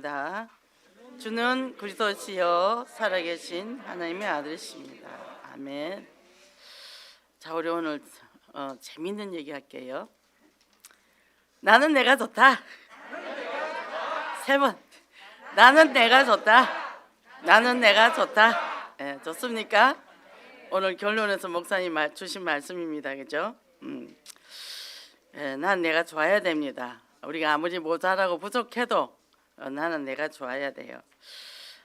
기도합니다. 주는 그리스도시여 살아계신 하나님의 아들이십니다. 아멘. 자, 우리 오늘 재밌는 얘기 할게요. 나는 내가 좋다. 세 번. 나는 내가 좋다. 나는 내가 좋다. 좋습니까? 오늘 결론에서 목사님 주신 말씀입니다. 그죠? 난 내가 좋아야 됩니다. 우리가 아무리 모자라고 부족해도 나는 내가 좋아야 돼요.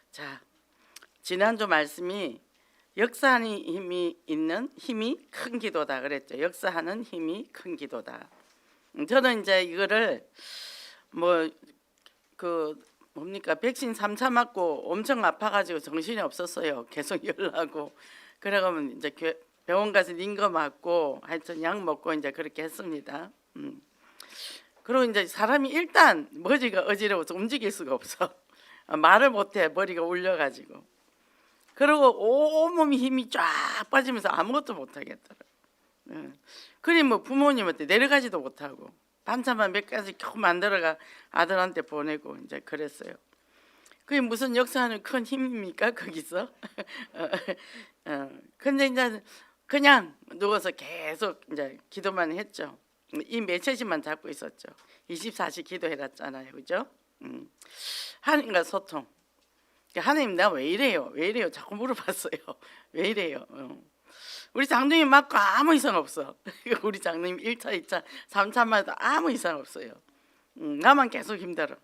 자, 지난주 말씀이 역사하는 힘이 큰 기도다 그랬죠. 역사하는 힘이 큰 기도다. 저는 이제 이거를 백신 3차 맞고 엄청 아파가지고 정신이 없었어요. 계속 열나고 그러면 이제 병원 가서 링거 맞고 하여튼 약 먹고 이제 그렇게 했습니다. 그리고 이제 사람이 일단 머리가 어지러워서 움직일 수가 없어. 말을 못해. 머리가 울려가지고. 그리고 온몸이 힘이 쫙 빠지면서 아무것도 못하겠더라고. 그리 뭐 부모님한테 내려가지도 못하고 반찬만 몇 가지 겨우 만들어가 아들한테 보내고 이제 그랬어요. 그게 무슨 역사하는 큰 힘입니까 거기서? 근데 이제 그냥 누워서 계속 이제 기도만 했죠. 이 메시지만 잡고 있었죠. 24시 기도해놨잖아요, 그죠? 하나님과 소통. 하나님 나 왜 이래요? 왜 이래요? 자꾸 물어봤어요. 왜 이래요? 우리 장로님 맞고 아무 이상 없어. 우리 장로님 1차, 2차, 3차마다 아무 이상 없어요. 나만 계속 힘들어.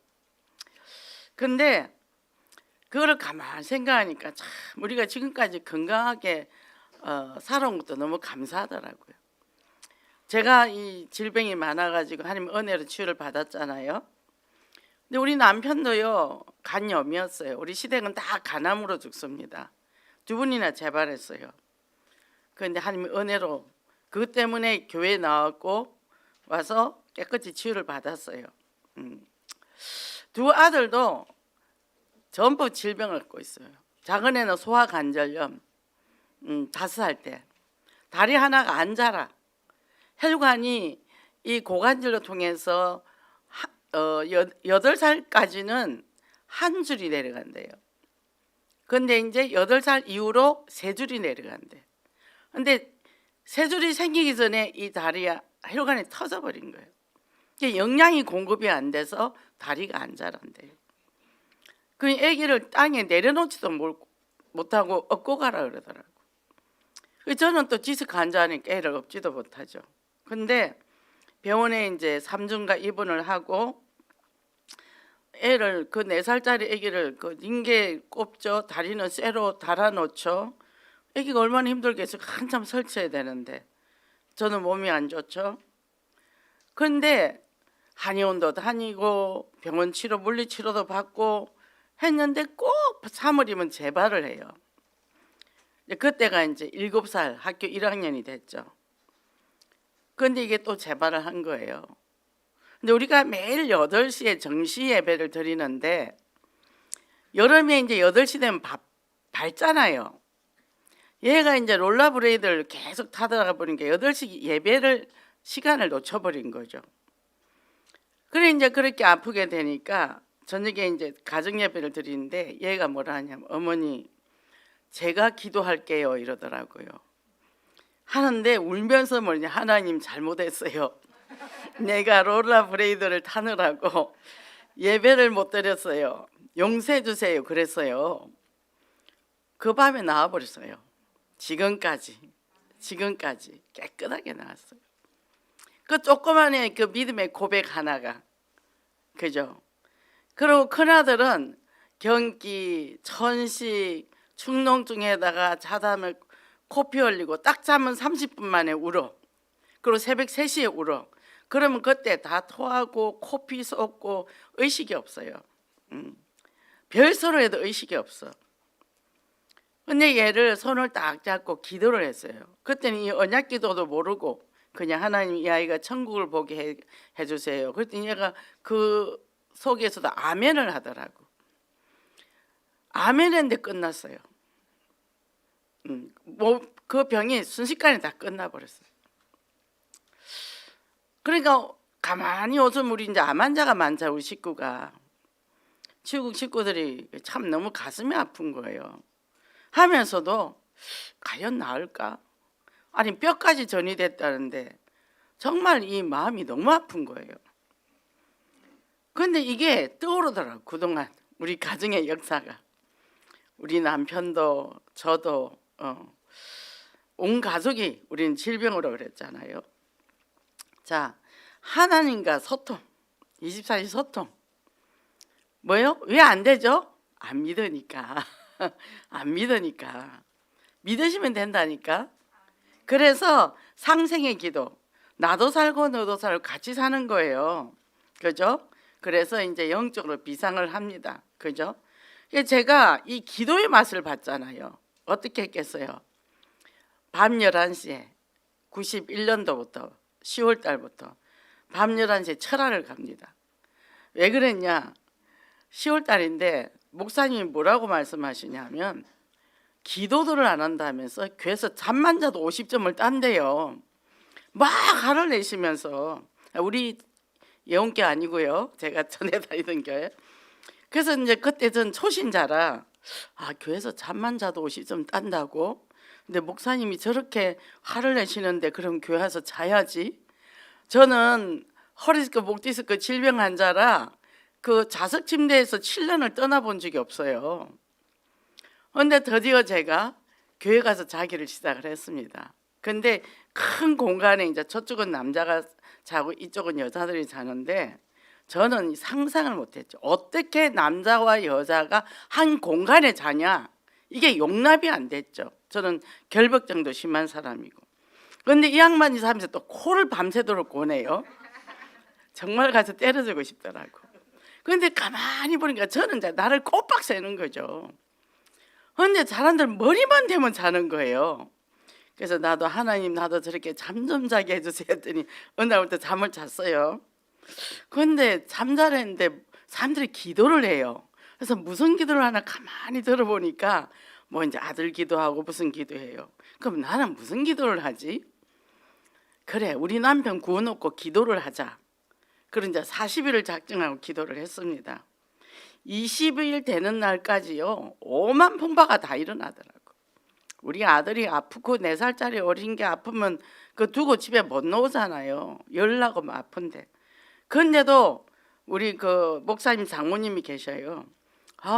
근데 그거를 가만히 생각하니까 참 우리가 지금까지 건강하게 살아온 것도 너무 감사하더라고요. 제가 이 질병이 많아가지고 하나님 은혜로 치유를 받았잖아요. 근데 우리 남편도요 간염이었어요. 우리 시댁은 다 간암으로 죽습니다. 2분이나 재발했어요. 그런데 하나님 은혜로 그것 때문에 교회에 나왔고 와서 깨끗이 치유를 받았어요. 2 아들도 전부 질병을 갖고 있어요. 작은 애는 소화관절염 5살 때 다리 하나가 안 자라. 혈관이 이 고관절로 통해서 8살까지는 한 줄이 내려간대요. 근데 이제 8살 이후로 3줄이 내려간대. 근데 3줄이 생기기 전에 이 다리가 혈관이 터져버린 거예요. 영양이 공급이 안 돼서 다리가 안 자란대요. 그 아기를 땅에 내려놓지도 못하고 업고 가라 그러더라고. 저는 또 지식 환자니까 애를 업지도 못하죠. 근데 병원에 이제 3주인가 입원을 하고 애를 그 4살짜리 아기를 그 링게 꼽죠. 다리는 쇠로 달아놓죠. 아기가 얼마나 힘들겠어요. 한참 설치해야 되는데 저는 몸이 안 좋죠. 그런데 한의원도 다니고 병원 치료 물리치료도 받고 했는데 꼭 3월이면 재발을 해요. 그때가 이제 7살 학교 1학년이 됐죠. 그런데 이게 또 재발을 한 거예요. 근데 우리가 매일 8시에 정시 예배를 드리는데 여름에 이제 8시 되면 밝잖아요. 얘가 이제 롤러브레이드를 계속 타다가 보니까 8시 예배를 시간을 놓쳐버린 거죠. 그래 이제 그렇게 아프게 되니까 저녁에 이제 가정 예배를 드리는데 얘가 뭐라 하냐면 어머니 제가 기도할게요 이러더라고요. 하는데 울면서 뭐냐 하나님 잘못했어요. 내가 롤러브레이드를 타느라고 예배를 못 드렸어요. 용서해 주세요 그랬어요. 그 밤에 나와버렸어요. 지금까지 깨끗하게 나왔어요. 그 조그만의 그 믿음의 고백 하나가 그죠. 그리고 큰아들은 경기, 천식, 축농증에다가 자다면 코피 흘리고 딱 자면 30분 만에 울어. 그리고 새벽 3시에 울어. 그러면 그때 다 토하고 코피 쏟고 의식이 없어요. 별소로 해도 의식이 없어. 근데 얘를 손을 딱 잡고 기도를 했어요. 그때는 이 언약 기도도 모르고 그냥 하나님 이 아이가 천국을 보게 해주세요. 그랬더니 얘가 그 속에서도 아멘을 하더라고. 아멘 했는데 끝났어요. 그 병이 순식간에 다 끝나버렸어요. 그러니까 가만히 웃으면 우리 이제 암 환자가 많자 우리 식구가. 지구국 식구들이 참 너무 가슴이 아픈 거예요. 하면서도 과연 나을까? 아니 뼈까지 전이 됐다는데 정말 이 마음이 너무 아픈 거예요. 그런데 이게 떠오르더라고요. 그동안 우리 가정의 역사가. 우리 남편도 저도 온 가족이 우리는 질병으로 그랬잖아요. 자, 하나님과 소통, 24시 소통. 뭐요? 왜 안 되죠? 안 믿으니까. 안 믿으니까. 믿으시면 된다니까. 그래서 상생의 기도, 나도 살고 너도 살고 같이 사는 거예요. 그죠? 그래서 이제 영적으로 비상을 합니다. 그죠? 제가 이 기도의 맛을 봤잖아요. 어떻게 했겠어요? 밤 11시에 91년도부터 10월 달부터 밤 11시에 철야를 갑니다. 왜 그랬냐? 10월 달인데 목사님이 뭐라고 말씀하시냐면 기도들을 안 한다면서 교회에서 잠만 자도 50점을 딴대요. 막 화를 내시면서, 우리 예원교 아니고요. 제가 전에 다니던 교회. 그래서 이제 그때 전 초신자라 교회에서 잠만 자도 50점 딴다고? 근데 목사님이 저렇게 화를 내시는데 그럼 교회 와서 자야지. 저는 허리디스크 목디스크 질병 환자라 그 좌석 침대에서 7년을 떠나본 적이 없어요. 그런데 드디어 제가 교회 가서 자기를 시작을 했습니다. 근데 큰 공간에 이제 저쪽은 남자가 자고 이쪽은 여자들이 자는데 저는 상상을 못했죠. 어떻게 남자와 여자가 한 공간에 자냐? 이게 용납이 안 됐죠. 저는 결벽증도 심한 사람이고. 그런데 이 양반이 사면서 또 코를 밤새도록 고네요. 정말 가서 때려주고 싶더라고. 그런데 가만히 보니까 저는 이제 나를 꼬박 세는 거죠. 그런데 사람들 머리만 대면 자는 거예요. 그래서 나도 하나님 나도 저렇게 잠 좀 자게 해주세요 했더니 어느 날부터 잠을 잤어요. 그런데 잠자랬는데 사람들이 기도를 해요. 그래서 무슨 기도를 하나 가만히 들어보니까 뭐 이제 아들 기도하고 무슨 기도해요. 그럼 나는 무슨 기도를 하지? 그래 우리 남편 구워놓고 기도를 하자. 그런 이제 40일을 작정하고 기도를 했습니다. 20일 되는 날까지요 5만 풍파가 다 일어나더라고. 우리 아들이 아프고 4살짜리 어린 게 아프면 그 두고 집에 못 나오잖아요. 열나고 뭐 아픈데. 그런데도 우리 그 목사님 장모님이 계셔요.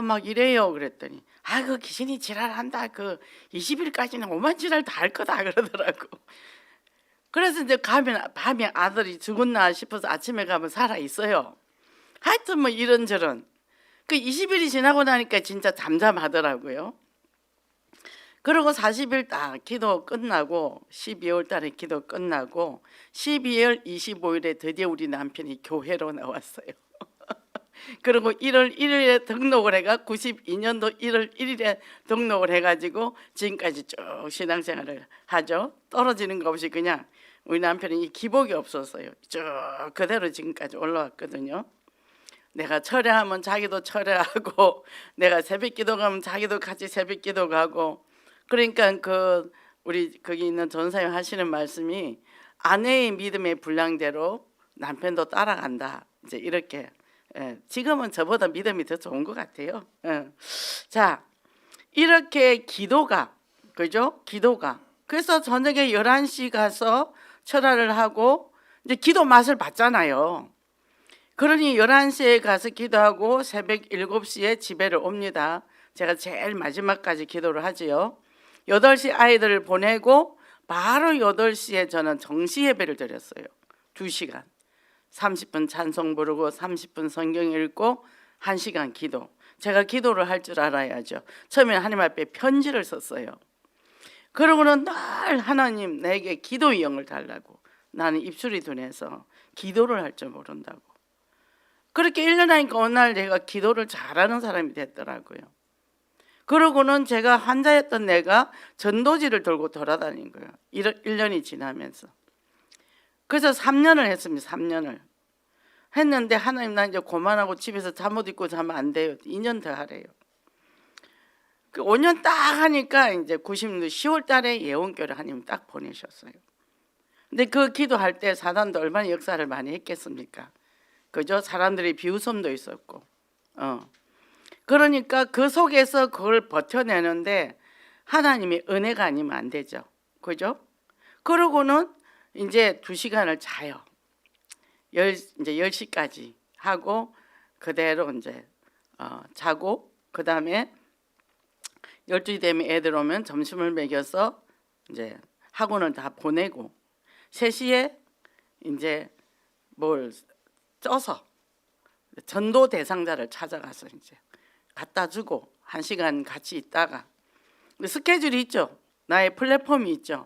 막 이래요 그랬더니 그 귀신이 지랄한다. 그 20일까지는 오만 지랄 다 할 거다 그러더라고. 그래서 이제 가면 밤에 아들이 죽었나 싶어서 아침에 가면 살아 있어요. 하여튼 뭐 이런저런. 그 20일이 지나고 나니까 진짜 잠잠하더라고요. 그리고 40일 딱 기도 끝나고 12월 달에 기도 끝나고 12월 25일에 드디어 우리 남편이 교회로 나왔어요. 그리고 1월 1일에 등록을 해가 92년도 1월 1일에 등록을 해가지고 지금까지 쭉 신앙생활을 하죠. 떨어지는 거 없이 그냥 우리 남편이 기복이 없었어요. 쭉 그대로 지금까지 올라왔거든요. 내가 철야하면 자기도 철야하고 내가 새벽기도 가면 자기도 같이 새벽기도 가고. 그러니까 그 우리 거기 있는 전사님 하시는 말씀이 아내의 믿음의 분량대로 남편도 따라간다. 이제 이렇게. 지금은 저보다 믿음이 더 좋은 것 같아요. 자, 이렇게 기도가 그죠? 기도가. 그래서 저녁에 11시 가서 철야를 하고 이제 기도 맛을 봤잖아요. 그러니 11시에 가서 기도하고 새벽 7시에 집에를 옵니다. 제가 제일 마지막까지 기도를 하지요. 8시 아이들을 보내고 바로 8시에 저는 정시 예배를 드렸어요. 2시간. 30분 찬송 부르고 30분 성경 읽고 1시간 기도. 제가 기도를 할 줄 알아야죠. 처음에 하나님 앞에 편지를 썼어요. 그러고는 늘 하나님 내게 기도의 영을 달라고. 나는 입술이 둔해서 기도를 할 줄 모른다고. 그렇게 1년 하니까 어느 날 내가 기도를 잘하는 사람이 됐더라고요. 그러고는 제가 환자였던 내가 전도지를 들고 돌아다닌 거예요. 1년이 지나면서. 그래서 3년을 했습니다. 3년을. 했는데 하나님 나 이제 그만하고 집에서 잠옷 입고 자면 안 돼요. 2년 더 하래요. 그 5년 딱 하니까 이제 90년 10월 달에 예원교를 하나님 딱 보내셨어요. 근데 그 기도할 때 사단도 얼마나 역사를 많이 했겠습니까? 그죠? 사람들이 비웃음도 있었고. 그러니까 그 속에서 그걸 버텨내는데 하나님의 은혜가 아니면 안 되죠. 그죠? 그러고는 이제 2시간을 자요. 이제 10시까지 하고 그대로 이제 자고, 그 다음에 12시 되면 애들 오면 점심을 먹여서 이제 학원을 다 보내고 3시에 이제 뭘 쪄서 전도 대상자를 찾아가서 이제 갖다 주고 1시간 같이 있다가 스케줄이 있죠. 나의 플랫폼이 있죠.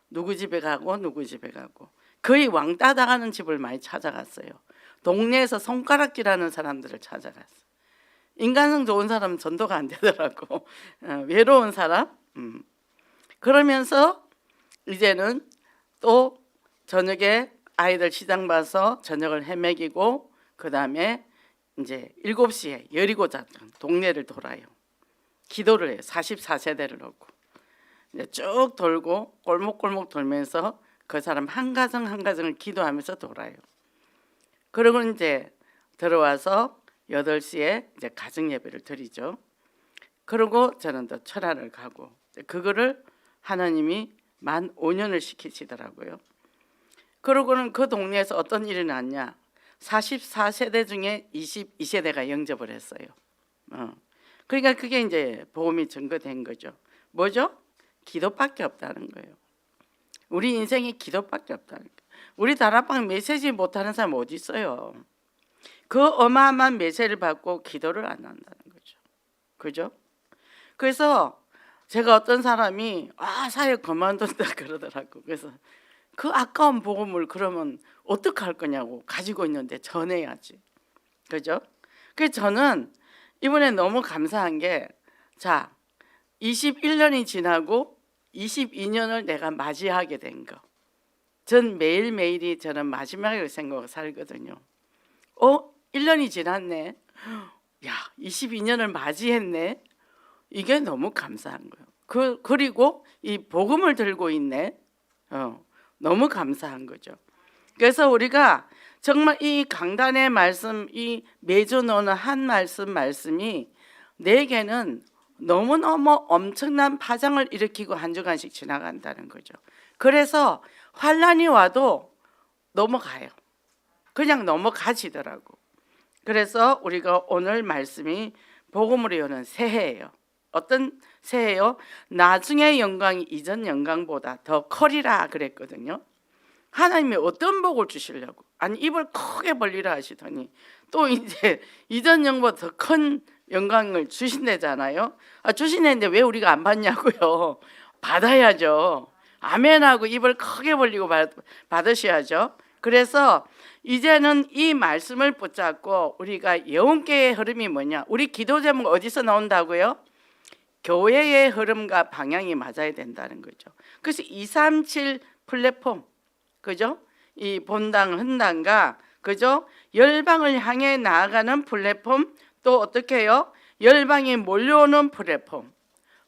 누구 집에 가고 누구 집에 가고 거의 왕따 당하는 집을 많이 찾아갔어요. 동네에서 손가락질하는 사람들을 찾아갔어요. 인간성 좋은 사람은 전도가 안 되더라고. 외로운 사람. 그러면서 이제는 또 저녁에 아이들 시장 봐서 저녁을 헤매기고 그 다음에 이제 7시에 여리고 잤던 동네를 돌아요. 기도를 해요. 44세대를 놓고 이제 쭉 돌고 골목골목 돌면서 그 사람 한 가정 한 가정을 기도하면서 돌아요. 그리고 이제 들어와서 8시에 이제 가정 예배를 드리죠. 그리고 저는 또 철학을 가고 그거를 하나님이 만 5년을 시키시더라고요. 그러고는 그 동네에서 어떤 일이 났냐? 44세대 중에 22세대가 영접을 했어요. 그러니까 그게 이제 복음이 증거된 거죠. 뭐죠? 기도밖에 없다는 거예요. 우리 인생에 기도밖에 없다는 거예요. 우리 다락방 메시지 못하는 사람 어디 있어요? 그 어마어마한 메시지를 받고 기도를 안 한다는 거죠. 그죠? 그래서 제가 어떤 사람이 사역 그만둔다 그러더라고. 그래서 그 아까운 복음을 그러면 어떻게 할 거냐고, 가지고 있는데 전해야지. 그죠? 그래서 저는 이번에 너무 감사한 게, 자, 21년이 지나고 22년을 내가 맞이하게 된 거. 전 매일매일이 저는 마지막이라고 생각하고 살거든요. 1년이 지났네. 야, 22년을 맞이했네. 이게 너무 감사한 거예요. 그리고 이 복음을 들고 있네. 너무 감사한 거죠. 그래서 우리가 정말 이 강단의 말씀, 이 매주 오는 한 말씀이 내게는 너무너무 엄청난 파장을 일으키고 한 주간씩 지나간다는 거죠. 그래서 환란이 와도 넘어가요. 그냥 넘어가지더라고. 그래서 우리가 오늘 말씀이 복음으로 여는 새해예요. 어떤 새해요? 나중의 영광이 이전 영광보다 더 커리라 그랬거든요. 하나님이 어떤 복을 주시려고? 아니, 입을 크게 벌리라 하시더니 또 이제 이전 영광보다 더 큰 영광을 주신다잖아요. 주신다는데 왜 우리가 안 받냐고요? 받아야죠. 아멘하고 입을 크게 벌리고 받으셔야죠. 그래서 이제는 이 말씀을 붙잡고 우리가 영계의 흐름이 뭐냐? 우리 기도 제목 어디서 나온다고요? 교회의 흐름과 방향이 맞아야 된다는 거죠. 그래서 237 플랫폼, 그죠? 이 본당 헌당과 그죠? 열방을 향해 나아가는 플랫폼, 또 어떻게 해요? 열방이 몰려오는 플랫폼,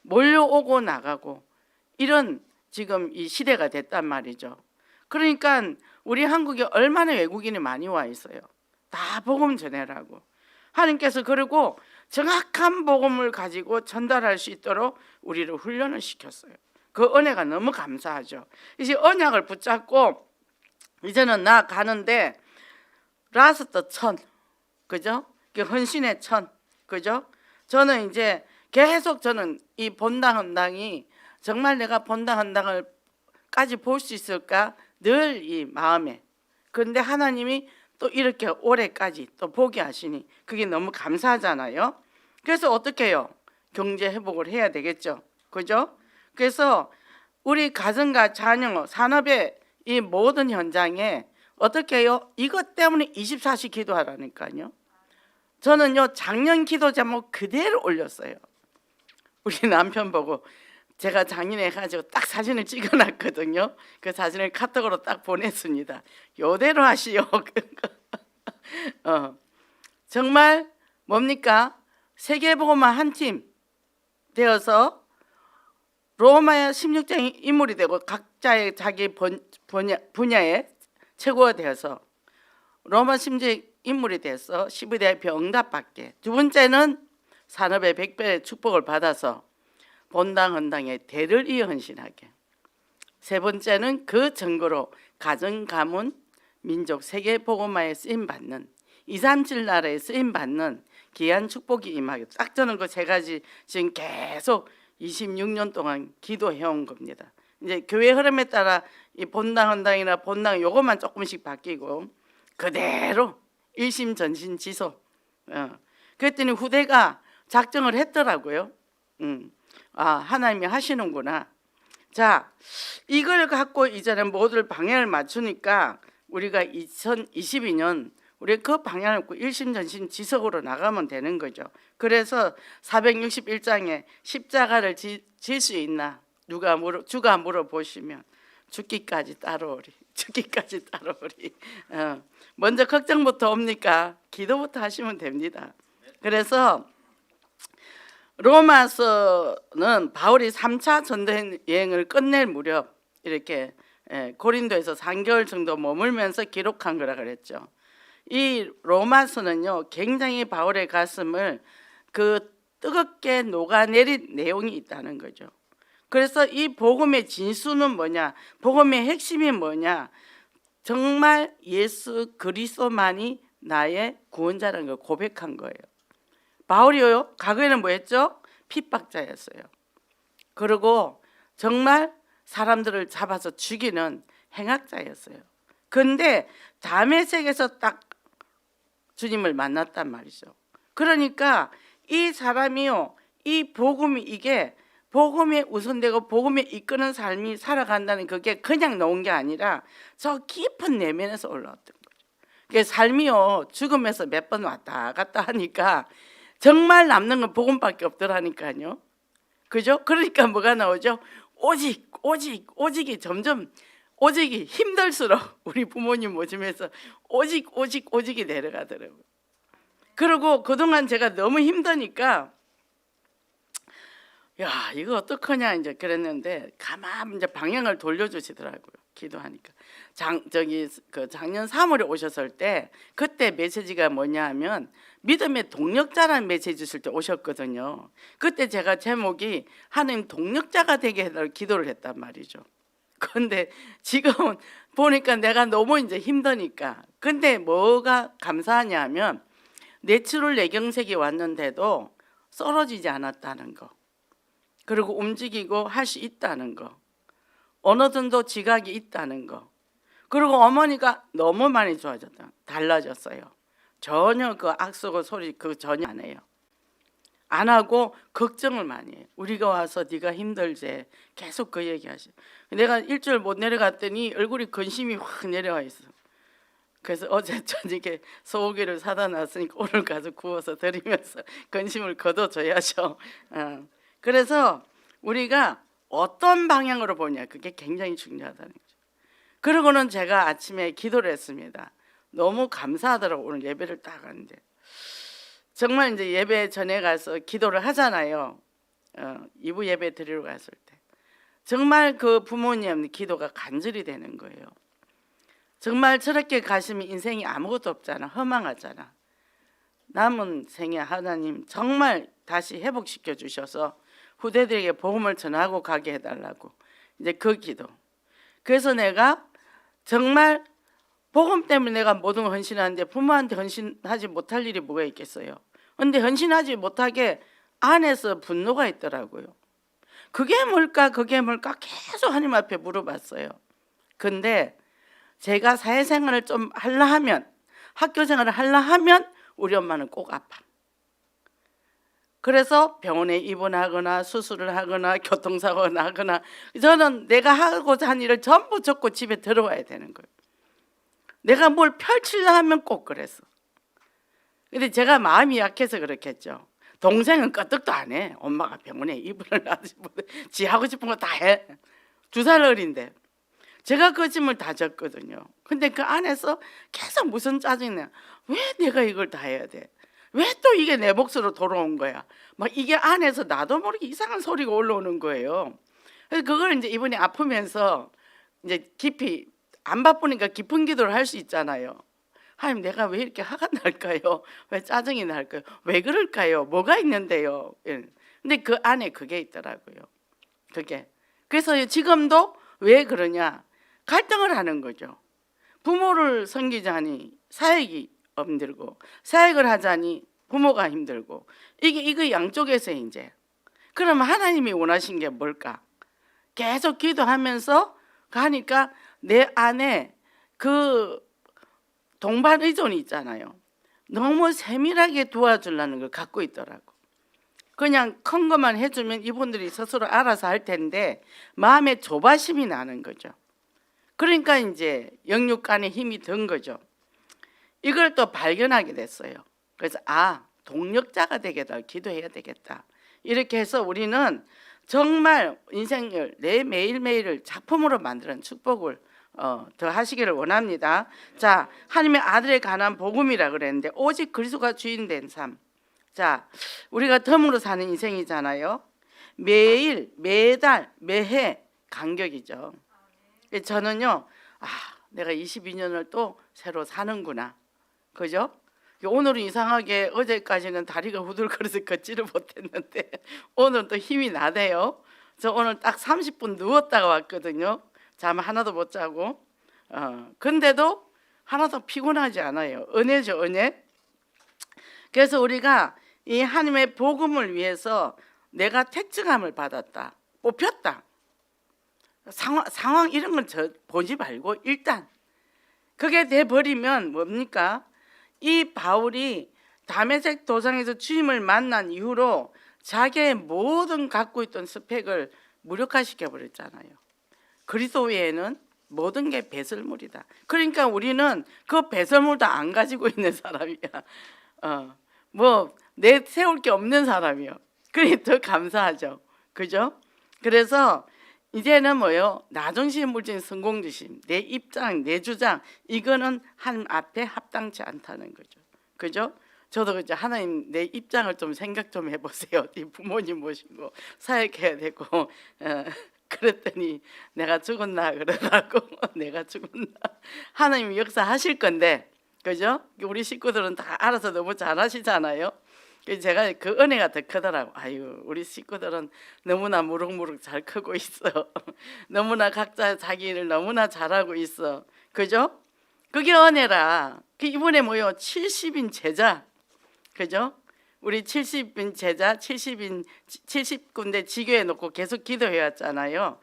몰려오고 나가고 이런 지금 이 시대가 됐단 말이죠. 그러니까 우리 한국에 얼마나 외국인이 많이 와 있어요. 다 복음 전해라고. 하나님께서 그리고 정확한 복음을 가지고 전달할 수 있도록 우리를 훈련을 시켰어요. 그 은혜가 너무 감사하죠. 이제 언약을 붙잡고 이제는 나 가는데 라스트 천, 그죠? 헌신의 천, 그죠? 저는 이제 계속 저는 이 본당 헌당이 정말 내가 본당 헌당을 까지 볼 수 있을까 늘 이 마음에. 그런데 하나님이 또 이렇게 올해까지 또 보게 하시니 그게 너무 감사하잖아요. 그래서 어떻게 해요? 경제 회복을 해야 되겠죠. 그죠? 그래서 우리 가정과 자녀, 산업의 이 모든 현장에 어떻게 해요? 이것 때문에 24시 기도하라니까요. 저는요 작년 기도 제목 그대로 올렸어요. 우리 남편 보고 제가 작년에 해가지고 딱 사진을 찍어놨거든요. 그 사진을 카톡으로 딱 보냈습니다. 요대로 하시오. 정말 뭡니까? 세계복음화 한 팀 되어서 로마의 16장 인물이 되고 각자의 자기 분야에 최고가 되어서 로마 16장 인물이 돼서 12대 병답받게. 두 번째는 산업의 100배의 축복을 받아서 본당 헌당에 대를 이어 헌신하게. 세 번째는 그 증거로 가정 가문 민족 세계 복음화에 쓰임 받는 237 나라에 쓰임 받는 귀한 축복이 임하게. 딱 저는 그 세 가지 지금 계속 26년 동안 기도해온 겁니다. 이제 교회 흐름에 따라 이 본당 헌당이나 본당 요것만 조금씩 바뀌고 그대로 일심전심지속. 그랬더니 후대가 작정을 했더라고요. 하나님이 하시는구나. 자, 이걸 갖고 이제는 모두 방향을 맞추니까 우리가 2022년 우리 그 방향을 갖고 일심전심지속으로 나가면 되는 거죠. 그래서 461장에 십자가를 질 수 있나 주가 물어보시면 죽기까지 따라오리. 죽기까지 따라오리. 먼저 걱정부터 옵니까? 기도부터 하시면 됩니다. 그래서 로마서는 바울이 3차 전도 여행을 끝낼 무렵 이렇게 고린도에서 3개월 정도 머물면서 기록한 거라 그랬죠. 이 로마서는요 굉장히 바울의 가슴을 그 뜨겁게 녹아내린 내용이 있다는 거죠. 그래서 이 복음의 진수는 뭐냐, 복음의 핵심이 뭐냐, 정말 예수 그리스도만이 나의 구원자라는 걸 고백한 거예요. 바울이요 과거에는 뭐 했죠? 핍박자였어요. 그리고 정말 사람들을 잡아서 죽이는 행악자였어요. 근데 다메섹에서 딱 주님을 만났단 말이죠. 그러니까 이 사람이요 이 복음이 이게 복음에 우선되고 복음에 이끄는 삶이 살아간다는 그게 그냥 나온 게 아니라 저 깊은 내면에서 올라왔던 거죠. 그게 삶이요 죽음에서 몇 번 왔다 갔다 하니까 정말 남는 건 복음밖에 없더라니까요. 그죠? 그러니까 뭐가 나오죠? 오직이 점점 오직이 힘들수록 우리 부모님 모심에서 오직이 내려가더라고요. 그리고 그동안 제가 너무 힘드니까 야 이거 어떡하냐 이제 그랬는데 가만 이제 방향을 돌려주시더라고요. 기도하니까 작년 3월에 오셨을 때 그때 메시지가 뭐냐하면 믿음의 동력자라는 메시지 주실 때 오셨거든요. 그때 제가 제목이 하나님 동력자가 되게 해달라고 기도를 했단 말이죠. 근데 지금은 보니까 내가 너무 이제 힘드니까. 근데 뭐가 감사하냐면 내추럴 뇌경색이 왔는데도 쓰러지지 않았다는 거. 그리고 움직이고 할 수 있다는 거. 어느 정도 지각이 있다는 거. 그리고 어머니가 너무 많이 좋아졌다. 달라졌어요. 전혀 그 악수고 소리 그거 전혀 안 해요. 안 하고 걱정을 많이 해요. 우리가 와서 네가 힘들지 계속 그 얘기하셔. 내가 일주일 못 내려갔더니 얼굴이 근심이 확 내려와 있어. 그래서 어제 저녁에 소고기를 사다 놨으니까 오늘 가서 구워서 드리면서 근심을 걷어줘야죠. 그래서 우리가 어떤 방향으로 보냐 그게 굉장히 중요하다는 거죠. 그러고는 제가 아침에 기도를 했습니다. 너무 감사하더라고. 오늘 예배를 딱 하는데 정말 이제 예배 전에 가서 기도를 하잖아요. 2부 예배 드리러 갔을 때 정말 그 부모님 기도가 간절히 되는 거예요. 정말 저렇게 가시면 인생이 아무것도 없잖아. 허망하잖아. 남은 생에 하나님 정말 다시 회복시켜 주셔서 후대들에게 복음을 전하고 가게 해달라고 이제 그 기도. 그래서 내가 정말 복음 때문에 내가 모든 걸 헌신하는데 부모한테 헌신하지 못할 일이 뭐가 있겠어요. 근데 헌신하지 못하게 안에서 분노가 있더라고요. 그게 뭘까 계속 하나님 앞에 물어봤어요. 근데 제가 사회생활을 좀 하려 하면 학교생활을 하려 하면 우리 엄마는 꼭 아파. 그래서 병원에 입원하거나 수술을 하거나 교통사고가 나거나 저는 내가 하고자 한 일을 전부 접고 집에 들어와야 되는 거예요. 내가 뭘 펼치려 하면 꼭 그랬어. 근데 제가 마음이 약해서 그렇겠죠. 동생은 끄떡도 안 해. 엄마가 병원에 입원을 하지 못해. 지 하고 싶은 거 다 해. 2살 어린데. 제가 그 짐을 다 졌거든요. 근데 그 안에서 계속 무슨 짜증이냐. 왜 내가 이걸 다 해야 돼? 왜 또 이게 내 몫으로 돌아온 거야? 막 이게 안에서 나도 모르게 이상한 소리가 올라오는 거예요. 그래서 그걸 이제 이분이 아프면서 이제 깊이 안 바쁘니까 깊은 기도를 할 수 있잖아요. 하나님 내가 왜 이렇게 화가 날까요? 왜 짜증이 날까요? 왜 그럴까요? 뭐가 있는데요? 예. 근데 그 안에 그게 있더라고요. 그게. 그래서 지금도 왜 그러냐? 갈등을 하는 거죠. 부모를 섬기자니 사역이 힘들고, 사역을 하자니 부모가 힘들고, 이게 양쪽에서 이제. 그러면 하나님이 원하신 게 뭘까? 계속 기도하면서 가니까 내 안에 그 동반 의존이 있잖아요. 너무 세밀하게 도와주려는 걸 갖고 있더라고. 그냥 큰 것만 해주면 이분들이 스스로 알아서 할 텐데 마음에 조바심이 나는 거죠. 그러니까 이제 영육간에 힘이 든 거죠. 이걸 또 발견하게 됐어요. 그래서 동력자가 되겠다, 기도해야 되겠다. 이렇게 해서 우리는 정말 인생을 내 매일매일을 작품으로 만드는 축복을 더 하시기를 원합니다. 자, 하나님의 아들에 관한 복음이라 그랬는데 오직 그리스도가 주인 된 삶. 자, 우리가 덤으로 사는 인생이잖아요. 매일, 매달, 매해 간격이죠. 저는요, 내가 22년을 또 새로 사는구나. 그죠? 오늘은 이상하게 어제까지는 다리가 후들거려서 걷지를 못했는데 오늘은 또 힘이 나대요. 저 오늘 딱 30분 누웠다가 왔거든요. 잠 하나도 못 자고. 근데도 하나도 피곤하지 않아요. 은혜죠, 은혜. 그래서 우리가 이 하나님의 복음을 위해서 내가 택정함을 받았다, 뽑혔다. 상황 이런 건 보지 말고 일단 그게 돼버리면 뭡니까? 이 바울이 다메섹 도상에서 주님을 만난 이후로 자기의 모든 갖고 있던 스펙을 무력화시켜 버렸잖아요. 그리스도 외에는 모든 게 배설물이다. 그러니까 우리는 그 배설물도 안 가지고 있는 사람이야. 내세울 게 없는 사람이요. 그러니 더 감사하죠. 그죠? 그래서 이제는 나 중심 물질 성공주심, 내 입장, 내 주장, 이거는 하나님 앞에 합당치 않다는 거죠. 그죠? 저도 이제 하나님 내 입장을 좀 생각 좀 해보세요. 이 부모님 모시고 사역해야 되고 그랬더니 내가 죽었나 그러더라고. 내가 죽었나. 하나님이 역사하실 건데, 그죠? 우리 식구들은 다 알아서 너무 잘하시잖아요. 제가 그 은혜가 더 크더라고. 우리 식구들은 너무나 무럭무럭 잘 크고 있어. 너무나 각자 자기 일을 너무나 잘하고 있어. 그죠? 그게 은혜라. 이번에 70인 제자. 그죠? 우리 70인 제자, 70군데 지교해 놓고 계속 기도해 왔잖아요.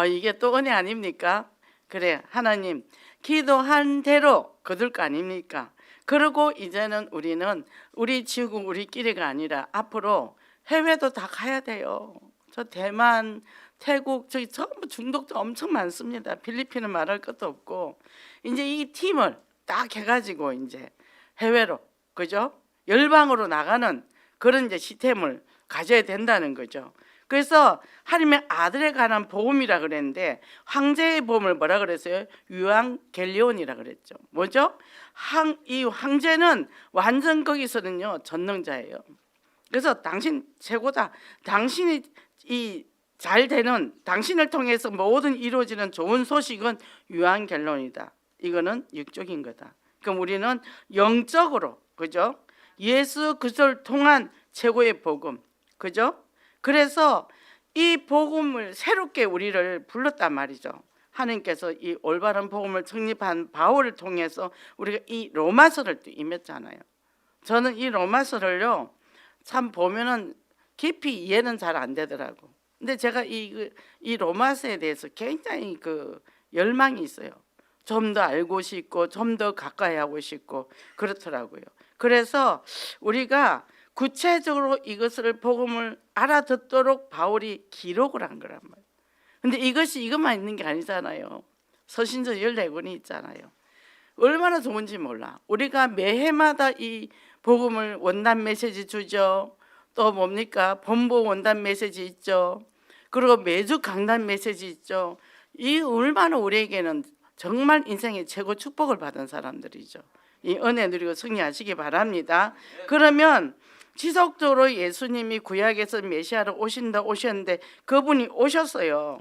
이게 또 은혜 아닙니까? 그래, 하나님 기도한 대로 거둘 거 아닙니까? 그리고 이제는 우리는 우리 지구 우리끼리가 아니라 앞으로 해외도 다 가야 돼요. 저 대만, 태국 저기 전부 중독자 엄청 많습니다. 필리핀은 말할 것도 없고 이제 이 팀을 딱 해가지고 이제 해외로, 그죠? 열방으로 나가는 그런 이제 시스템을 가져야 된다는 거죠. 그래서 하나님의 아들에 관한 복음이라 그랬는데 황제의 복음을 뭐라 그랬어요? 유앙겔리온이라 그랬죠. 뭐죠? 이 황제는 완전 거기서는요 전능자예요. 그래서 당신 최고다. 당신이 이 잘 되는, 당신을 통해서 모든 이루어지는 좋은 소식은 유앙겔론이다. 이거는 육적인 거다. 그럼 우리는 영적으로, 그죠? 예수 그리스도를 통한 최고의 복음, 그죠? 그래서 이 복음을 새롭게 우리를 불렀단 말이죠. 하나님께서 이 올바른 복음을 정립한 바울을 통해서 우리가 이 로마서를 또 임했잖아요. 저는 이 로마서를요 참 보면은 깊이 이해는 잘 안 되더라고. 근데 제가 이 로마서에 대해서 굉장히 그 열망이 있어요. 좀 더 알고 싶고 좀 더 가까이 하고 싶고 그렇더라고요. 그래서 우리가 구체적으로 이것을 복음을 알아듣도록 바울이 기록을 한 거란 말이에요. 근데 이것만 있는 게 아니잖아요. 서신서 14권이 있잖아요. 얼마나 좋은지 몰라. 우리가 매해마다 이 복음을 원단 메시지 주죠. 또 뭡니까? 본보 원단 메시지 있죠. 그리고 매주 강단 메시지 있죠. 이 얼마나 우리에게는 정말 인생의 최고 축복을 받은 사람들이죠. 이 은혜 누리고 승리하시기 바랍니다. 그러면 지속적으로 예수님이 구약에서 메시아로 오셨는데 그분이 오셨어요.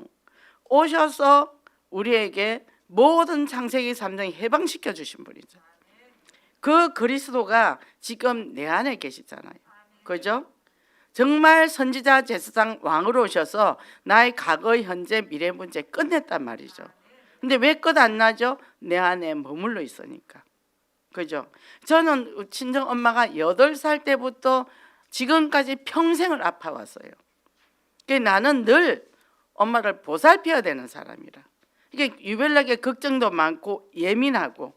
오셔서 우리에게 모든 창세기 3장 해방시켜 주신 분이죠. 그 그리스도가 지금 내 안에 계시잖아요. 그죠? 정말 선지자 제사장 왕으로 오셔서 나의 과거, 현재, 미래 문제 끝냈단 말이죠. 근데 왜 끝 안 나죠? 내 안에 머물러 있으니까. 그죠? 저는 친정 엄마가 8살 때부터 지금까지 평생을 아파왔어요. 나는 늘 엄마를 보살펴야 되는 사람이라. 이게 유별나게 걱정도 많고 예민하고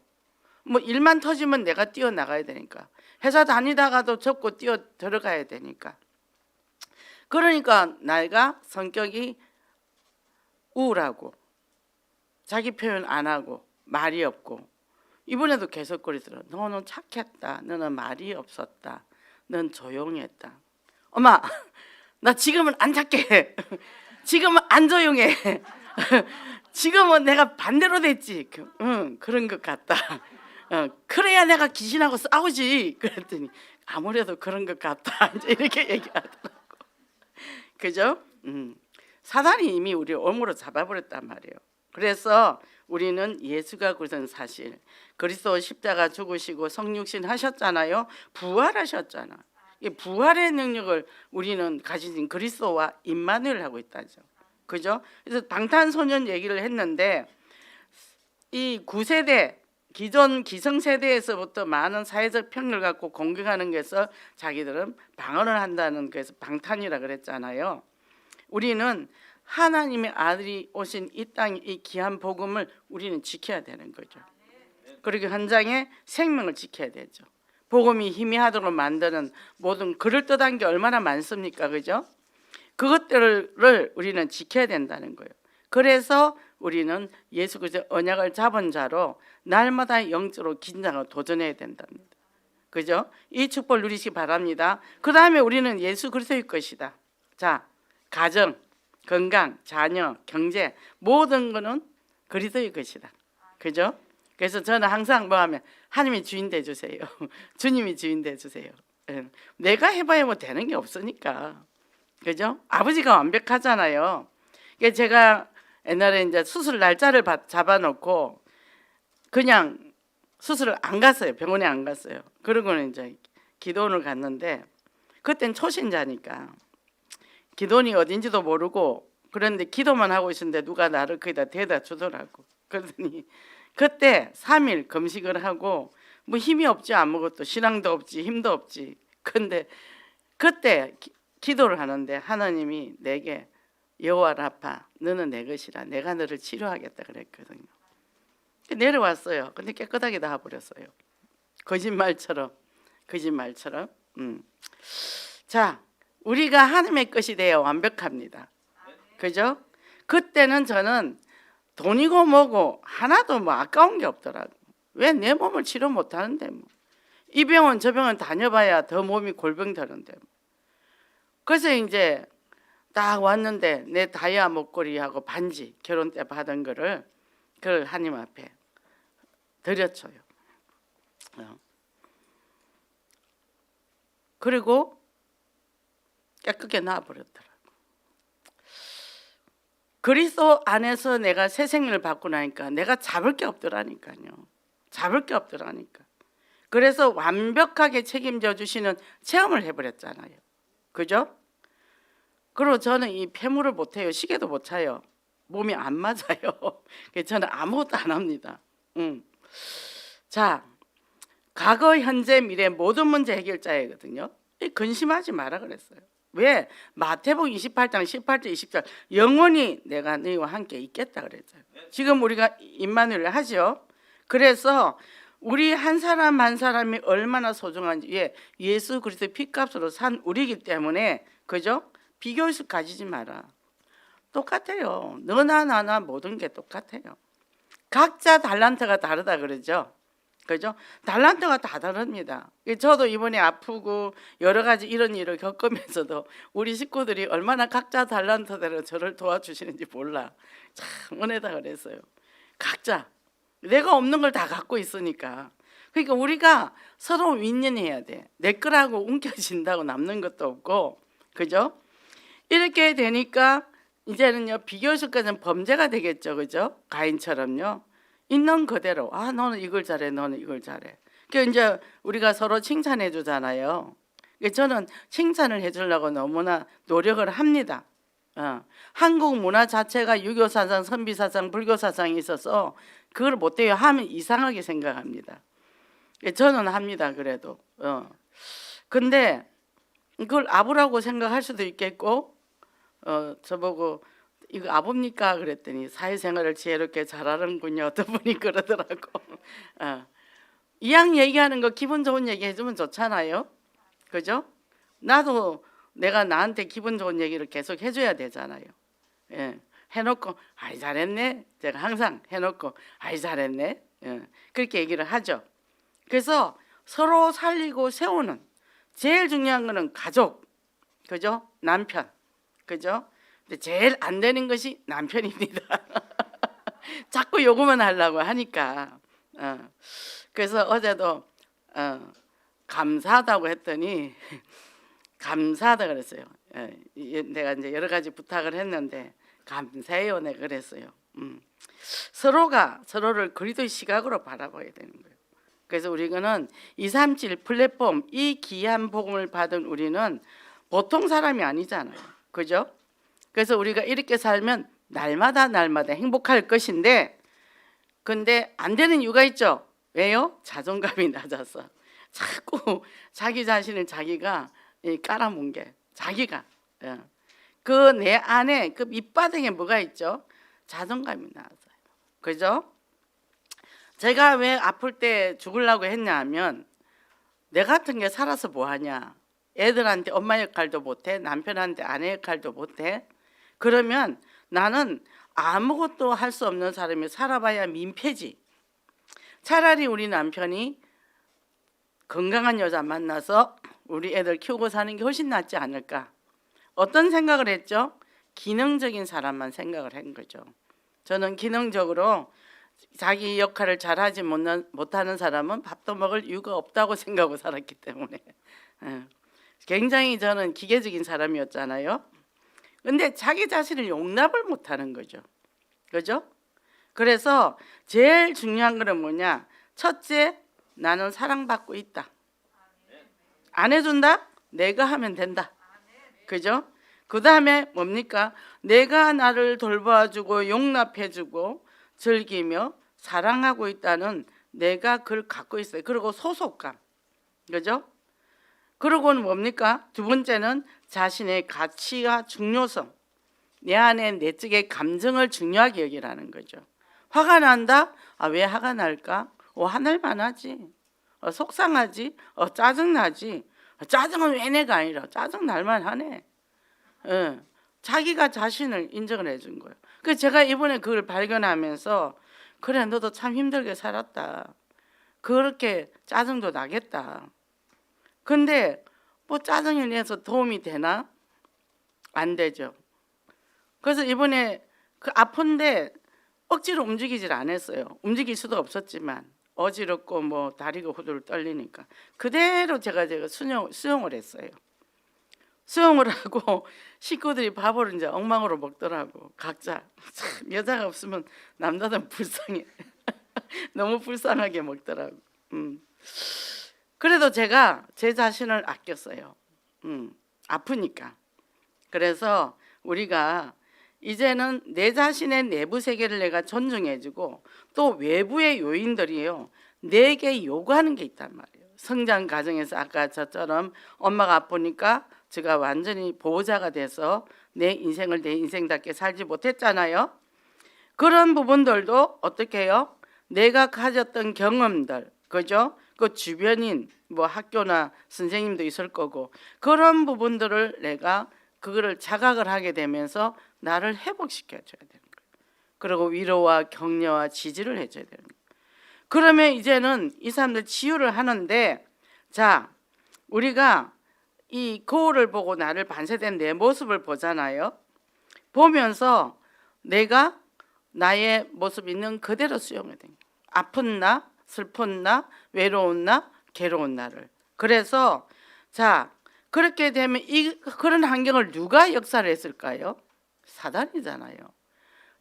뭐 일만 터지면 내가 뛰어나가야 되니까 회사 다니다가도 접고 뛰어 들어가야 되니까 그러니까 내가 성격이 우울하고 자기 표현 안 하고 말이 없고 이번에도 계속 그러더라. 너는 착했다. 너는 말이 없었다. 넌 조용했다. 엄마 나 지금은 안 착해. 지금은 안 조용해. 지금은 내가 반대로 됐지. 응, 그런 것 같다. 그래야 내가 귀신하고 싸우지. 그랬더니 아무래도 그런 것 같다. 이제 이렇게 얘기하더라고. 그죠? 사단이 이미 우리 올무로 잡아버렸단 말이에요. 그래서 우리는 예수가 그러신 사실, 그리스도 십자가 죽으시고 성육신 하셨잖아요. 부활하셨잖아. 이 부활의 능력을 우리는 가진 그리스도와 임마누엘 하고 있다죠. 그죠? 그래서 방탄소년 얘기를 했는데 이 9세대 기존 기성세대에서부터 많은 사회적 평을 갖고 공격하는 것에서 자기들은 방언을 한다는 것에서 방탄이라 그랬잖아요. 우리는 하나님의 아들이 오신 이 땅 이 귀한 복음을 우리는 지켜야 되는 거죠. 그리고 현장에 생명을 지켜야 되죠. 복음이 희미하도록 만드는 모든 그럴듯한 게 얼마나 많습니까? 그죠? 그것들을 우리는 지켜야 된다는 거예요. 그래서 우리는 예수 그리스도의 언약을 잡은 자로 날마다 영적으로 긴장을 도전해야 된답니다. 그죠? 이 축복을 누리시기 바랍니다. 그 다음에 우리는 예수 그리스도의 것이다. 자, 가정, 건강, 자녀, 경제 모든 거는 그리스도의 것이다. 그죠? 그래서 저는 항상 뭐 하면 하나님이 주인 돼 주세요. 주님이 주인 돼 주세요. 내가 해봐야 뭐 되는 게 없으니까. 그죠? 아버지가 완벽하잖아요. 그러니까 제가 옛날에 이제 수술 날짜를 잡아놓고 그냥 수술을 안 갔어요. 병원에 안 갔어요. 그러고는 이제 기도원을 갔는데 그땐 초신자니까 기도원이 어딘지도 모르고 그런데 기도만 하고 있었는데 누가 나를 거기다 대다 주더라고. 그러더니 그때 3일 금식을 하고 뭐 힘이 없지 아무것도 신앙도 없지 힘도 없지. 근데 그때 기도를 하는데 하나님이 내게 여호와 라파 너는 내 것이라 내가 너를 치료하겠다 그랬거든요. 내려왔어요. 근데 깨끗하게 나와버렸어요. 거짓말처럼. 자, 우리가 하나님의 것이 되어 완벽합니다. 그죠? 그때는 저는 돈이고 뭐고 하나도 뭐 아까운 게 없더라고. 왜 내 몸을 치료 못하는데 뭐. 이 병원 저 병원 다녀봐야 더 몸이 골병되는데 뭐. 그래서 이제 딱 왔는데 내 다이아 목걸이하고 반지 결혼 때 받은 거를 그걸 하나님 앞에 드렸어요. 그리고 깨끗하게 나와버렸더라고. 그리스도 안에서 내가 새 생명을 받고 나니까 내가 잡을 게 없더라니까요. 잡을 게 없더라니까. 그래서 완벽하게 책임져 주시는 체험을 해버렸잖아요. 그죠? 그리고 저는 이 폐물을 못해요. 시계도 못 차요. 몸이 안 맞아요. 저는 아무것도 안 합니다. 자, 과거, 현재, 미래 모든 문제 해결자이거든요. 근심하지 마라 그랬어요. 왜? 마태복음 28장 18절 20절 영원히 내가 너희와 함께 있겠다 그랬어요. 지금 우리가 임마누엘 하죠. 그래서 우리 한 사람 한 사람이 얼마나 소중한지 예수 그리스도의 피값으로 산 우리이기 때문에 그죠? 비교의식 가지지 마라. 똑같아요. 너나 나나 모든 게 똑같아요. 각자 달란트가 다르다 그러죠. 그죠? 달란트가 다 다릅니다. 저도 이번에 아프고 여러 가지 이런 일을 겪으면서도 우리 식구들이 얼마나 각자 달란트대로 저를 도와주시는지 몰라. 참 은혜다 그랬어요. 각자 내가 없는 걸 다 갖고 있으니까. 그러니까 우리가 서로 윈윈해야 돼. 내 거라고 움켜진다고 남는 것도 없고, 그죠? 이렇게 되니까 이제는요 비교의식까지는 범죄가 되겠죠, 그죠? 가인처럼요. 있는 그대로 너는 이걸 잘해, 너는 이걸 잘해. 그 이제 우리가 서로 칭찬해 주잖아요. 저는 칭찬을 해주려고 너무나 노력을 합니다. 한국 문화 자체가 유교 사상, 선비 사상, 불교 사상이 있어서 그걸 못해요 하면 이상하게 생각합니다. 저는 합니다. 그래도. 근데 이걸 아부라고 생각할 수도 있겠고, 저보고 이거 아부입니까? 그랬더니 사회생활을 지혜롭게 잘하는군요. 어떤 분이 그러더라고. 이왕 얘기하는 거 기분 좋은 얘기 해주면 좋잖아요. 그죠? 나도 내가 나한테 기분 좋은 얘기를 계속 해줘야 되잖아요. 예. 해놓고 아이 잘했네. 제가 항상 해놓고 아이 잘했네. 예. 그렇게 얘기를 하죠. 그래서 서로 살리고 세우는 제일 중요한 거는 가족, 그죠? 남편, 그죠? 근데 제일 안 되는 것이 남편입니다. 자꾸 요구만 하려고 하니까. 그래서 어제도 감사하다고 했더니 감사하다 그랬어요. 내가 이제 여러 가지 부탁을 했는데 감사해요, 내가 그랬어요. 서로가 서로를 그리도의 시각으로 바라봐야 되는 거예요. 그래서 우리는 237 플랫폼 이 귀한 복음을 받은 우리는 보통 사람이 아니잖아요. 그죠? 그래서 우리가 이렇게 살면 날마다 행복할 것인데, 근데 안 되는 이유가 있죠. 왜요? 자존감이 낮아서 자꾸 자기 자신을 자기가 깔아뭉개. 자기가 그 내 안에 그 밑바닥에 뭐가 있죠? 자존감이 낮아요. 그죠? 제가 왜 아플 때 죽으려고 했냐 하면 내 같은 게 살아서 뭐하냐. 애들한테 엄마 역할도 못해. 남편한테 아내 역할도 못해. 그러면 나는 아무것도 할 수 없는 사람이 살아봐야 민폐지. 차라리 우리 남편이 건강한 여자 만나서 우리 애들 키우고 사는 게 훨씬 낫지 않을까. 어떤 생각을 했죠? 기능적인 사람만 생각을 한 거죠. 저는 기능적으로 자기 역할을 잘하지 못하는 사람은 밥도 먹을 이유가 없다고 생각하고 살았기 때문에 굉장히 저는 기계적인 사람이었잖아요. 근데 자기 자신을 용납을 못하는 거죠. 그죠? 그래서 제일 중요한 거는 뭐냐? 첫째, 나는 사랑받고 있다. 안 해준다? 내가 하면 된다. 그죠? 그 다음에 뭡니까? 내가 나를 돌봐주고 용납해주고 즐기며 사랑하고 있다는 내가 그걸 갖고 있어요. 그리고 소속감. 그죠? 그리고는 뭡니까? 두 번째는 자신의 가치와 중요성. 내 안에 내적의 감정을 중요하게 여기라는 거죠. 화가 난다? 왜 화가 날까? 화날만 하지. 속상하지? 짜증나지? 짜증은 왜 내가 아니라 짜증 날만 하네. 자기가 자신을 인정을 해준 거예요. 그래서 제가 이번에 그걸 발견하면서 그래, 너도 참 힘들게 살았다. 그렇게 짜증도 나겠다. 근데 뭐 짜증이 내서 도움이 되나? 안 되죠. 그래서 이번에 그 아픈데 억지로 움직이질 않았어요. 움직일 수도 없었지만 어지럽고 뭐 다리가 후들 떨리니까 그대로 제가 수용을 했어요. 수용을 하고 식구들이 밥을 이제 엉망으로 먹더라고. 각자 참 여자가 없으면 남자들은 불쌍해. 너무 불쌍하게 먹더라고. 그래도 제가 제 자신을 아꼈어요. 아프니까. 그래서 우리가 이제는 내 자신의 내부 세계를 내가 존중해주고 또 외부의 요인들이요 내게 요구하는 게 있단 말이에요. 성장 과정에서 아까 저처럼 엄마가 아프니까 제가 완전히 보호자가 돼서 내 인생을 내 인생답게 살지 못했잖아요. 그런 부분들도 어떻게 해요? 내가 가졌던 경험들, 그죠? 그 주변인 뭐 학교나 선생님도 있을 거고 그런 부분들을 내가 그거를 자각을 하게 되면서 나를 회복시켜줘야 되는 거예요. 그리고 위로와 격려와 지지를 해줘야 되는 거예요. 그러면 이제는 이 사람들 치유를 하는데, 자, 우리가 이 거울을 보고 나를 반세된 내 모습을 보잖아요. 보면서 내가 나의 모습 있는 그대로 수용해야 돼요. 아픈 나, 슬픈 나, 외로운 나, 괴로운 나를. 그래서 자, 그렇게 되면 그런 환경을 누가 역사를 했을까요? 사단이잖아요.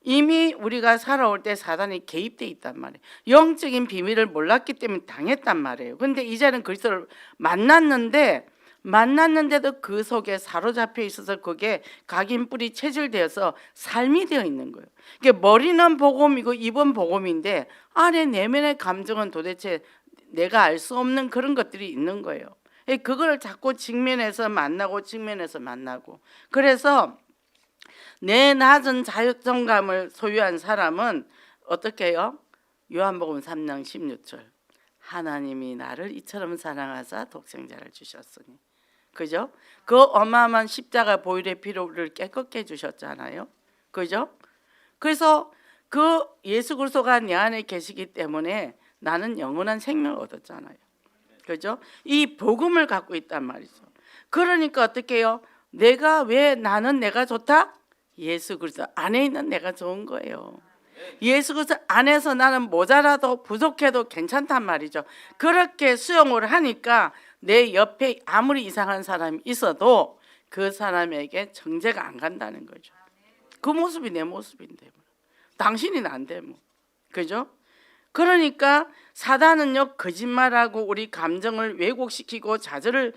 이미 우리가 살아올 때 사단이 개입돼 있단 말이에요. 영적인 비밀을 몰랐기 때문에 당했단 말이에요. 근데 이제는 그리스도를 만났는데도 그 속에 사로잡혀 있어서 그게 각인뿔이 체질되어서 삶이 되어 있는 거예요. 이게 머리는 복음이고 입은 복음인데 안에 내면의 감정은 도대체 내가 알 수 없는 그런 것들이 있는 거예요. 그걸 자꾸 직면해서 만나고 그래서 내 낮은 자존감을 소유한 사람은 어떻게 해요? 요한복음 3장 16절 하나님이 나를 이처럼 사랑하사 독생자를 주셨으니, 그죠? 그 어마어마한 십자가 보혈의 피로를 깨끗게 해주셨잖아요, 그죠? 그래서 그 예수 그리스도가 내 안에 계시기 때문에 나는 영원한 생명을 얻었잖아요, 그죠? 이 복음을 갖고 있단 말이죠. 그러니까 어떻게 해요? 나는 내가 좋다? 예수 그리스도 안에 있는 내가 좋은 거예요. 예수 그리스도 안에서 나는 모자라도 부족해도 괜찮단 말이죠. 그렇게 수용을 하니까 내 옆에 아무리 이상한 사람이 있어도 그 사람에게 정죄가 안 간다는 거죠. 그 모습이 내 모습인데 당신이 난데 그죠? 그러니까 사단은요, 거짓말하고 우리 감정을 왜곡시키고 좌절을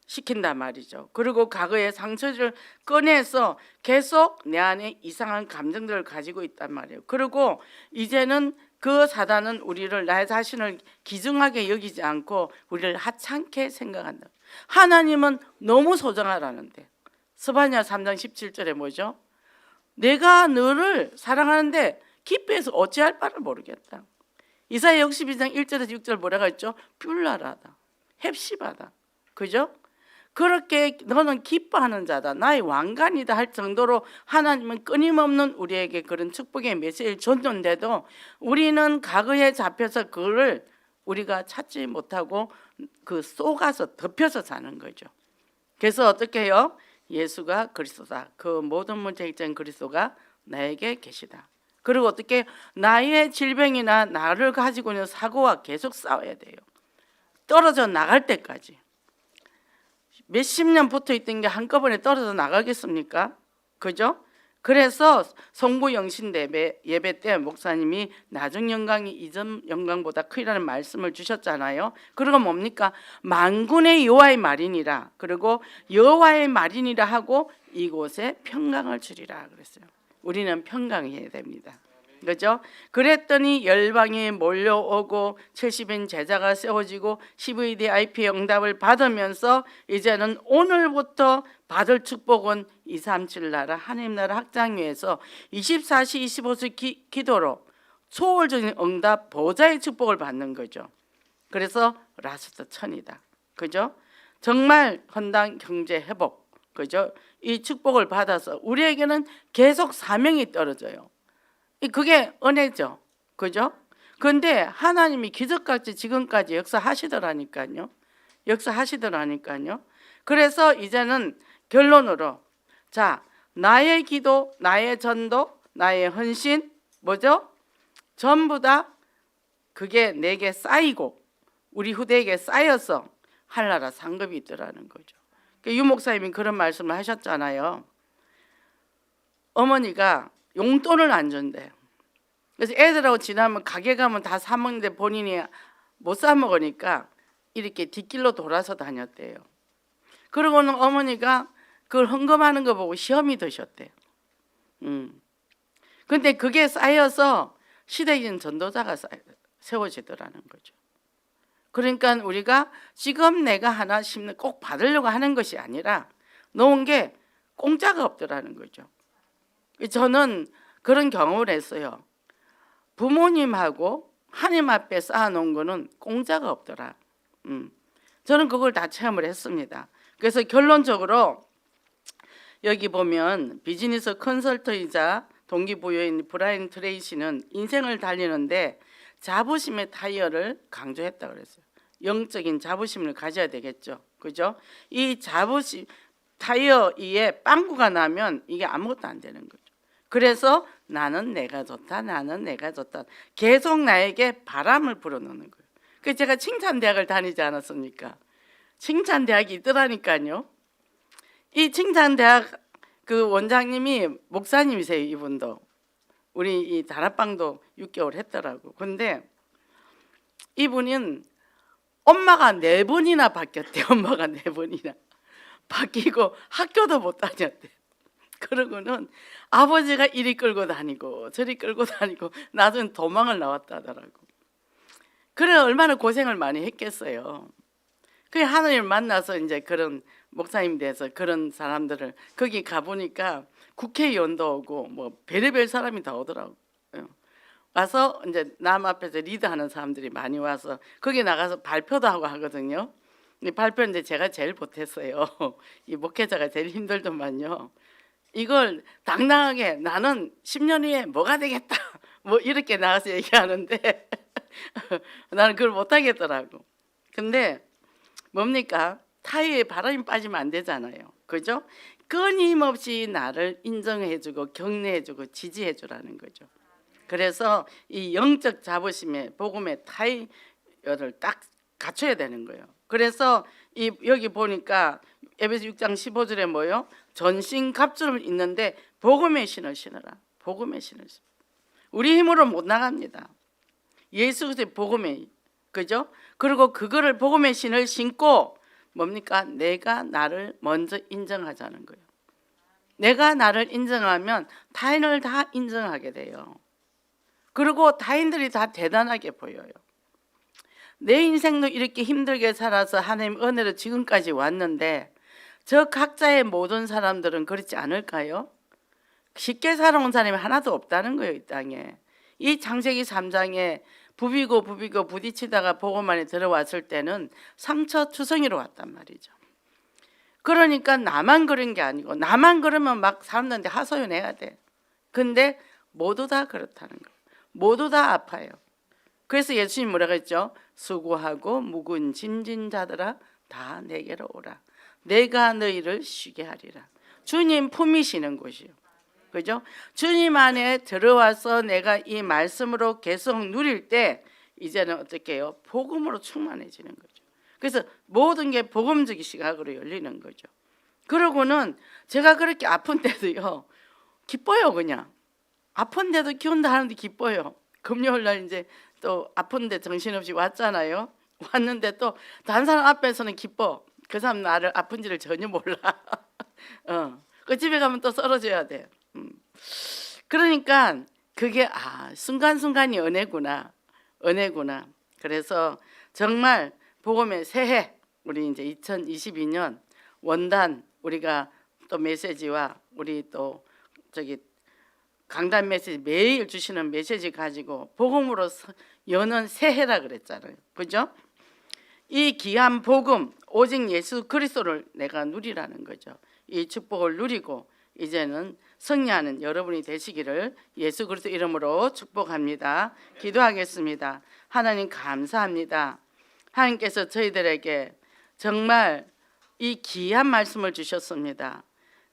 시킨단 말이죠. 그리고 과거의 상처를 꺼내서 계속 내 안에 이상한 감정들을 가지고 있단 말이에요. 그리고 이제는 그 사단은 우리를, 나의 자신을 기중하게 여기지 않고 우리를 하찮게 생각한다. 하나님은 너무 소중하라는데 스바냐 3장 17절에 뭐죠? 내가 너를 사랑하는데 기뻐해서 어찌할 바를 모르겠다. 이사야 62장 1절에서 6절 뭐라고 했죠? 뷸라라다, 헵시바다, 그죠? 그렇게 너는 기뻐하는 자다, 나의 왕관이다 할 정도로 하나님은 끊임없는 우리에게 그런 축복의 메시지를 줬는데도 우리는 과거에 잡혀서 그거를 우리가 찾지 못하고 그 속아서 덮여서 사는 거죠. 그래서 어떻게 해요? 예수가 그리스도다, 그 모든 문제 일장 그리스도가 나에게 계시다. 그리고 어떻게 나의 질병이나 나를 가지고 있는 사고와 계속 싸워야 돼요. 떨어져 나갈 때까지. 몇십 년 붙어 있던 게 한꺼번에 떨어져 나가겠습니까? 그죠? 그래서 송구영신 예배 때 목사님이 나중 영광이 이전 영광보다 크리라는 말씀을 주셨잖아요. 그리고 뭡니까? 만군의 여호와의 말이니라, 그리고 여호와의 말이니라 하고 이곳에 평강을 주리라 그랬어요. 우리는 평강해야 됩니다, 그죠? 그랬더니 열방이 몰려오고 70인 제자가 세워지고 CVDIP 응답을 받으면서 이제는 오늘부터 받을 축복은 237 나라 하나님 나라 확장위에서 24시 25시 기도로 초월적인 응답 보좌의 축복을 받는 거죠. 그래서 라스트 천이다, 그죠? 정말 헌당 경제 회복, 그죠? 이 축복을 받아서 우리에게는 계속 사명이 떨어져요. 그게 은혜죠, 그죠? 그런데 하나님이 기적같이 지금까지 역사하시더라니까요. 그래서 이제는 결론으로, 자, 나의 기도, 나의 전도, 나의 헌신, 뭐죠? 전부 다 그게 내게 쌓이고 우리 후대에게 쌓여서 하늘나라 상급이 있더라는 거죠. 유 목사님이 그런 말씀을 하셨잖아요. 어머니가 용돈을 안 준대. 그래서 애들하고 지나면 가게 가면 다 사 먹는데 본인이 못 사 먹으니까 이렇게 뒷길로 돌아서 다녔대요. 그러고는 어머니가 그걸 헌금하는 거 보고 시험이 드셨대요. 근데 그게 쌓여서 시대적인 전도자가 세워지더라는 거죠. 그러니까 우리가 지금 내가 하나 심는 꼭 받으려고 하는 것이 아니라 놓은 게 공짜가 없더라는 거죠. 저는 그런 경험을 했어요. 부모님하고 하나님 앞에 쌓아놓은 거는 공짜가 없더라. 저는 그걸 다 체험을 했습니다. 그래서 결론적으로 여기 보면 비즈니스 컨설턴이자 동기부여인 브라이언 트레이시는 인생을 달리는데 자부심의 타이어를 강조했다 그랬어요. 영적인 자부심을 가져야 되겠죠, 그죠? 이 자부심 타이어 위에 빵꾸가 나면 이게 아무것도 안 되는 거죠. 그래서 나는 내가 좋다, 나는 내가 좋다, 계속 나에게 바람을 불어넣는 거예요. 그래서 제가 칭찬대학을 다니지 않았습니까? 칭찬대학이 있더라니까요. 이 칭찬대학 그 원장님이 목사님이세요, 이분도. 우리 이 다락방도 6개월 했더라고. 근데 이분은 엄마가 4번이나 바뀌었대. 엄마가 4번이나 바뀌고 학교도 못 다녔대. 그러고는 아버지가 이리 끌고 다니고 저리 끌고 다니고 나중에 도망을 나왔다 하더라고. 그래 얼마나 고생을 많이 했겠어요. 그 하나님을 만나서 이제 그런 목사님 돼서 그런 사람들을 거기 가보니까 국회의원도 오고 뭐 별의별 사람이 다 오더라고. 와서 이제 남 앞에서 리드하는 사람들이 많이 와서 거기 나가서 발표도 하고 하거든요. 이 발표 이제 제가 제일 못했어요. 이 목회자가 제일 힘들더만요. 이걸 당당하게 나는 10년 후에 뭐가 되겠다 뭐 이렇게 나가서 얘기하는데 나는 그걸 못하겠더라고. 근데 뭡니까? 타의에 바람이 빠지면 안 되잖아요. 그죠? 끊임없이 나를 인정해주고 격려해주고 지지해주라는 거죠. 그래서 이 영적 자부심에 복음의 타의를 딱 갖춰야 되는 거예요. 그래서 이 여기 보니까 에베소 6장 15절에 뭐요? 전신 갑주를 입는데 복음의 신을 신으라. 복음의 신을 신으라. 우리 힘으로 못 나갑니다. 예수 그리스도의 복음의, 그죠? 그리고 그거를 복음의 신을 신고 뭡니까? 내가 나를 먼저 인정하자는 거예요. 내가 나를 인정하면 타인을 다 인정하게 돼요. 그리고 타인들이 다 대단하게 보여요. 내 인생도 이렇게 힘들게 살아서 하나님 은혜로 지금까지 왔는데 저 각자의 모든 사람들은 그렇지 않을까요? 쉽게 살아온 사람이 하나도 없다는 거예요. 이 땅에. 이 창세기 3장에 부비고 부딪히다가 복음 안에 들어왔을 때는 상처투성이로 왔단 말이죠. 그러니까 나만 그런 게 아니고 나만 그러면 막 사람들한테 하소연해야 돼. 근데 모두 다 그렇다는 거예요. 모두 다 아파요. 그래서 예수님 뭐라고 했죠? 수고하고 묵은 짐진 자들아 다 내게로 오라. 내가 너희를 쉬게 하리라. 주님 품이시는 곳이요. 그죠? 주님 안에 들어와서 내가 이 말씀으로 계속 누릴 때 이제는 어떻게 해요? 복음으로 충만해지는 거죠. 그래서 모든 게 복음적인 시각으로 열리는 거죠. 그러고는 제가 그렇게 아픈데도요 기뻐요. 그냥 아픈데도 기운다 하는데 기뻐요. 금요일 날 이제 또 아픈데 정신없이 왔잖아요. 왔는데 또 다른 사람 앞에서는 기뻐. 그 사람 나를 아픈지를 전혀 몰라. 그 집에 가면 또 썰어줘야 돼. 그러니까 그게 순간순간이 은혜구나. 은혜구나. 그래서 정말 복음의 새해 우리 이제 2022년 원단 우리가 또 메시지와 우리 또 저기 강단 메시지 매일 주시는 메시지 가지고 복음으로 여는 새해라 그랬잖아요. 그죠? 이 귀한 복음 오직 예수 그리스도를 내가 누리라는 거죠. 이 축복을 누리고 이제는 승리하는 여러분이 되시기를 예수 그리스도 이름으로 축복합니다. 기도하겠습니다. 하나님 감사합니다. 하나님께서 저희들에게 정말 이 귀한 말씀을 주셨습니다.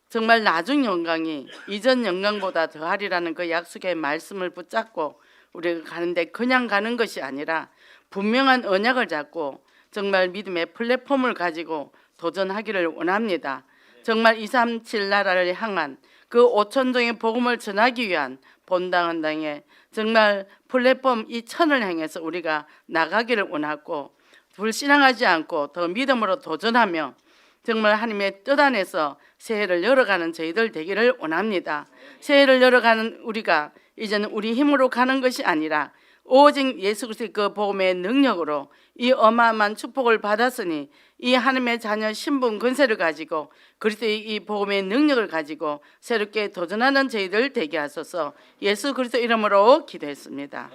정말 나중 영광이 이전 영광보다 더하리라는 그 약속의 말씀을 붙잡고 우리가 가는데 그냥 가는 것이 아니라 분명한 언약을 잡고 정말 믿음의 플랫폼을 가지고 도전하기를 원합니다. 정말 237 나라를 향한 그 5천종의 복음을 전하기 위한 본당한 당에 정말 플랫폼 이 천을 향해서 우리가 나가기를 원하고 불신앙하지 않고 더 믿음으로 도전하며 정말 하나님의 뜻 안에서 새해를 열어가는 저희들 되기를 원합니다. 새해를 열어가는 우리가 이제는 우리 힘으로 가는 것이 아니라 오직 예수 그리스도의 그 복음의 능력으로 이 어마어마한 축복을 받았으니 이 하나님의 자녀 신분 권세를 가지고 그리스도의 이 복음의 능력을 가지고 새롭게 도전하는 저희들 되게 하소서. 예수 그리스도 이름으로 기도했습니다.